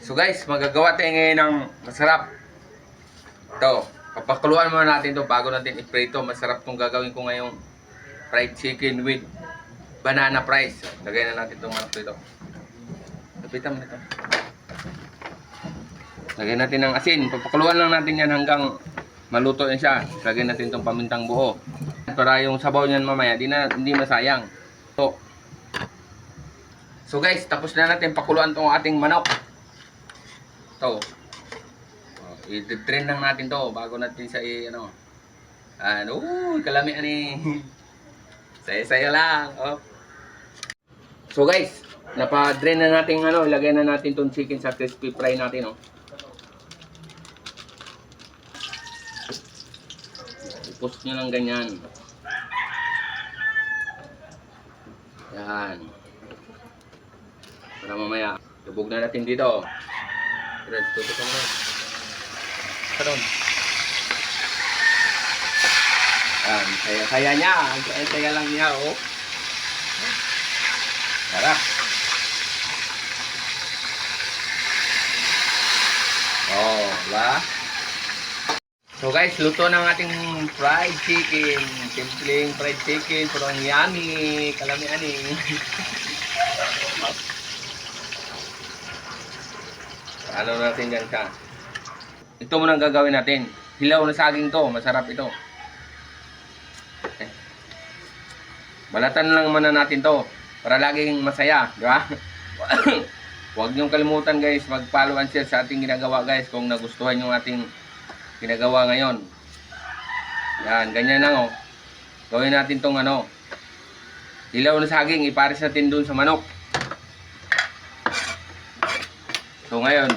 So guys, magagawa tayo ngayon ng masarap. Ito, papakuluan muna natin to bago natin i-prito. Masarap tong gagawin ko ngayong fried chicken with banana fries. Lagay na natin itong manok dito. Lapitan mo nito. Lagyan natin ng asin. Papakuluan lang natin yan hanggang maluto yan siya. Lagyan natin itong pamintang buo. Para yung sabaw niyan mamaya, hindi masayang. So guys, tapos na natin pakuluan itong ating manok. Ito. I-drain lang natin to bago natin sa ano. Kalamian eh. Saya-saya lang. Oh. So guys, napa-drain na natin ilagay na natin tong chicken sa crispy fry natin, oh. I-post nyo lang ganyan. Yan. Para mamaya, lubog na natin dito. Red, tutukan mo. Karon. Yan, saya-saya niya. Saya lang niya, oh. Tara. Oh, wala. So guys, luto ng ating fried chicken. Simpleng fried chicken, pero ang yummy. Kalamian eh. Ano natin dyan siya. Ito muna ang gagawin natin. Hilaw na saging to. Masarap ito. Balatan lang muna natin to. Para laging masaya. Di ba? Huwag niyong kalimutan guys. Mag-follow and share sa ating ginagawa guys. Kung nagustuhan yung ating ginagawa ngayon. Yan. Ganyan lang, oh. Gawin natin tong hilaw na saging. Ipares natin dun sa manok. So ngayon,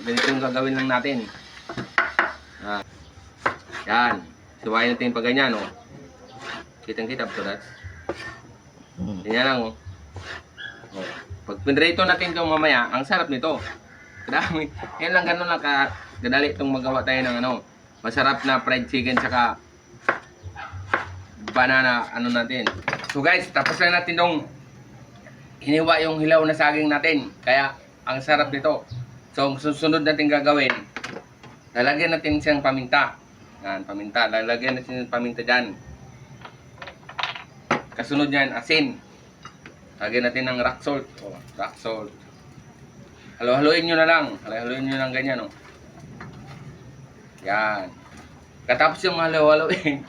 ganitong gagawin lang natin. Yan. Suwayin natin pag ganyan, oh. Kitang-kita po that. Ganyan lang, oh. Pag pinrito natin ito mamaya, ang sarap nito. Kadami. Yan lang, ganun lang kadali itong magawa tayo ng masarap na fried chicken saka banana natin. So guys, tapos na natin itong hiniwa yung hilaw na saging natin. Kaya ang sarap nito. So, ang susunod natin gagawin, lalagyan natin siyang paminta. Yan, paminta. Lalagyan natin yung paminta dyan. Kasunod niyan, asin. Lagyan natin ng rock salt. Oh, rock salt. Halo-haloin nyo na lang. Halo-haloin nyo lang ganyan, oh. Yan. Katapos yung halo-haloin,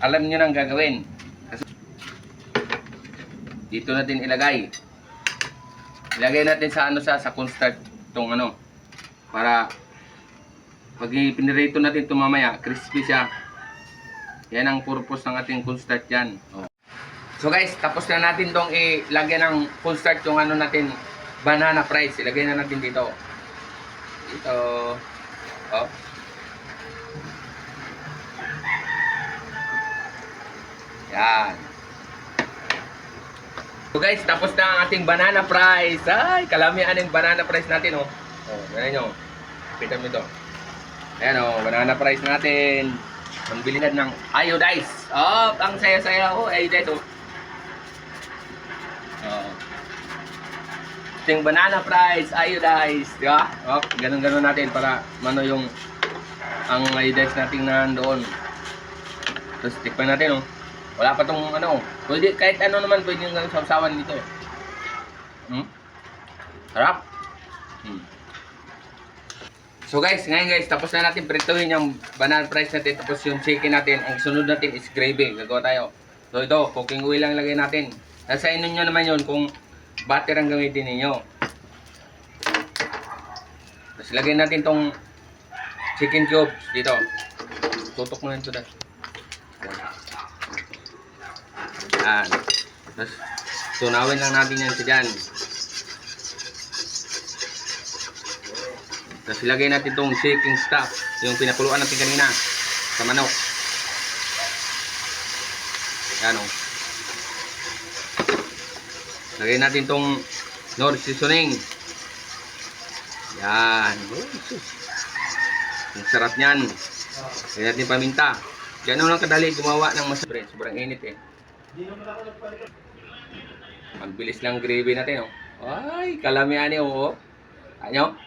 alam nyo nang gagawin. Dito natin ilagay. Ilagay natin sa sa cornstarch itong para pag pinirito natin ito mamaya, crispy siya. Yan ang purpose ng ating cornstarch yan. Oh. So guys, tapos na natin itong ilagay ng cornstarch yung natin, banana fries. Ilagay na natin dito. Dito. Oh. Yan. So guys, tapos na ang ating banana fries. Ay, kalamian yung banana fries natin, oh. Oh, ganyan nyo. Pitan mo ito. Ayan, oh, banana fries natin. Pangbilihan ng iodized. Oh, ang saya-saya, oh, iodized, oh. Oh. Ito yung banana fries, iodized, di ba? Oh, ganun-ganun natin para yung ang iodized natin nandoon. Tapos tikpan natin, oh. Wala pa tong pwede, kahit naman pwede yung sausawan dito. Sarap. So guys, ngayon guys, tapos na natin prituhin yung banana fries natin. Tapos yung chicken natin, ang sunod natin is gravy. Gagawa tayo. So ito, cooking oil lang lagay natin. Nasa inyo nyo naman yun kung butter ang gamitin ninyo. Tapos lagay natin tong chicken cubes dito. Tutok mo na ito dahil. Yan. Tapos, tunawin lang natin yan dyan. Tapos, ilagay natin itong shaking stuff. Yung pinakuluan natin kanina. Sa manok. Yan, o. Lagay natin itong Knorr seasoning. Yan. Ang sarap niyan. Lagay natin paminta. Gano'n lang kadali gumawa ng masarap. Sobrang init eh. Ang bilis lang gravy natin, oh. Ay, kalamihan eh, oh. Ano?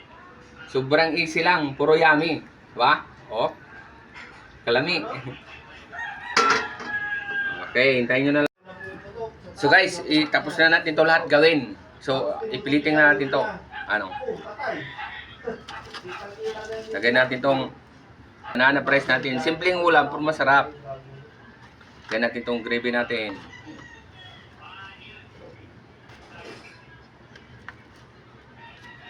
Sobrang easy lang. Puro yummy. Diba? Oh. Kalami. Okay, hintayin nyo na lang. So guys, tapos na natin to lahat gawin. So, ipilitin na natin to. Ano? Lagay natin tong banana press natin. Simpleng ulam, pero masarap. Lagay natin tong gravy natin.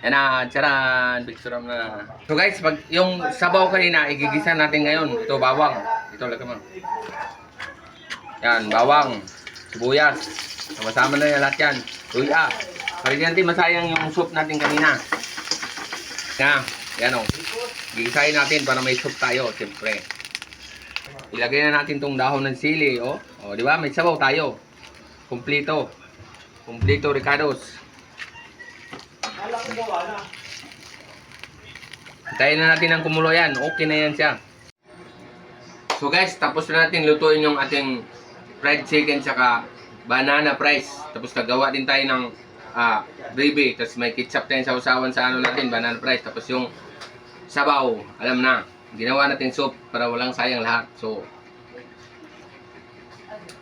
Yan na, tsaran, picture na. So guys, pag yung sabaw kanina, igigisa natin ngayon. Ito, bawang. Ito, lagay mo. Yan, bawang, sibuyas. Sama-sama na yan lahat yan. Luya. Para di natin masayang yung soup natin kanina. Yan o. Gigisahin natin para may soup tayo, siyempre. Ilagay na natin tong dahon ng sili, o. O, di ba? May sabaw tayo. Kumplito. Kumplito, Ricardos. Hintayin na natin ang kumulo yan. Okay na yan siya. So guys, tapos na natin lutuin yung ating fried chicken saka banana fries. Tapos nagawa din tayo ng gravy. Tapos may ketchup tayong sausawan sa ano natin, banana fries. Tapos yung sabaw, alam na. Ginawa natin soup para walang sayang lahat. So,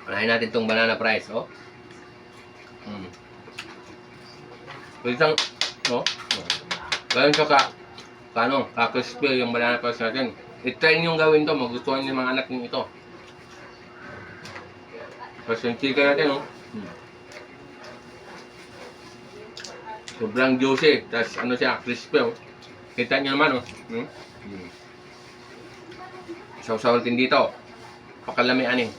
unahin natin tong banana fries. Oh. Isang, no? Gawin ko ka-crispy yung banana fries natin. I-try nyo gawin to, magustuhan yung mga anak nyo ito. Tapos yung chicken natin, no? Sobrang juicy, tapos ano siya, crispy, oh. Kita nyo naman, oh. Sausaw natin dito. Pakalamian, eh.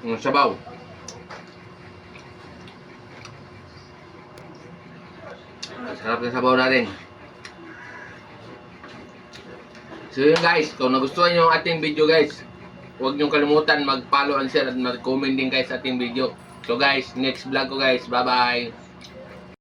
Yung sabaw. Sarap ng sabaw natin. So yun guys, kung nagustuhan nyo ang ating video guys, huwag nyo kalimutan mag-follow and share at mag-comment din guys sa ating video. So guys, next vlog ko guys. Bye bye!